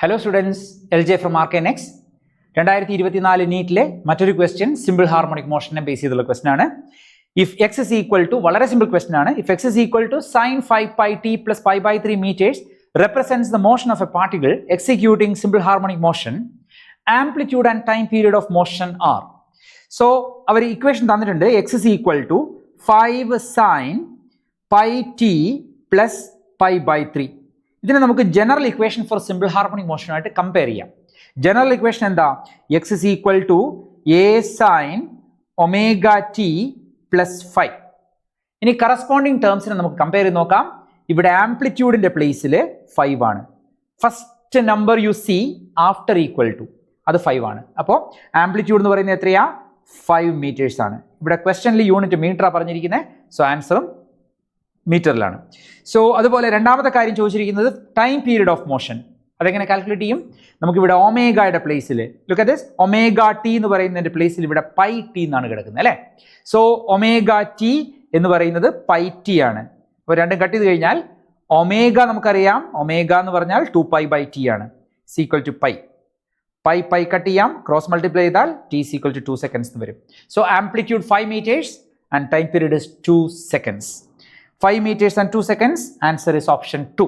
Hello students, LJ from RKNX. 2024 നീറ്റിലെ മറ്റൊരു question simple harmonic മോഷനെ ബേസ് ചെയ്തുള്ള ക്വസ്റ്റ്യൻ ആണ്. If x is equal to, വളരെ സിമ്പിൾ ക്വസ്റ്റ്യൻ ആണ്, if x is equal to sine 5 pi t plus pi by 3 meters represents the motion of a particle executing simple harmonic motion, amplitude and time period of motion are. So അവർ equation തന്നിട്ടുണ്ട്, x is equal to 5 sin pi t plus pi by 3. ഇതിനെ നമുക്ക് general equation for simple harmonic മോഷനായിട്ട് compare ചെയ്യാം. General equation എന്താ? X is equal to a sine omega t plus 5. ഇനി corresponding ടേംസിനെ നമുക്ക് compare ചെയ്ത് നോക്കാം. ഇവിടെ ആംപ്ലിറ്റ്യൂഡിന്റെ പ്ലേസിൽ 5 ആണ്. First number you see after equal to അത് 5 ആണ്. അപ്പോൾ ആംപ്ലിറ്റ്യൂഡ് എന്ന് പറയുന്നത് എത്രയാ? 5 meters ആണ്. ഇവിടെ ക്വസ്റ്റ്യനിൽ യൂണിറ്റ് മീറ്ററാണ് പറഞ്ഞിരിക്കുന്നത്. സോ ആൻസറും മീറ്ററിലാണ്. സോ അതുപോലെ രണ്ടാമത്തെ കാര്യം ചോദിച്ചിരിക്കുന്നത് ടൈം പീരീഡ് ഓഫ് മോഷൻ. അതെങ്ങനെ കാൽക്കുലേറ്റ് ചെയ്യും? നമുക്കിവിടെ ഒമേഗയുടെ പ്ലേസിൽ look at this, omega T എന്ന് പറയുന്നതിൻ്റെ പ്ലേസിൽ ഇവിടെ പൈ ടി എന്നാണ് കിടക്കുന്നത് അല്ലേ. സോ ഒമേഗ ടി എന്ന് പറയുന്നത് പൈ ടി ആണ്. അപ്പോൾ രണ്ടും കട്ട് ചെയ്ത് കഴിഞ്ഞാൽ ഒമേഗ നമുക്കറിയാം, ഒമേഗ എന്ന് പറഞ്ഞാൽ 2 pi by t ആണ്, equal to pi. Pi cut ചെയ്യാം, ക്രോസ് മൾട്ടിപ്ലൈ ചെയ്താൽ t ഈക്വൽ ടു 2 seconds എന്ന് വരും. So amplitude 5 meters and time period is 2 seconds. 5 meters and 2 seconds. Answer is option 2.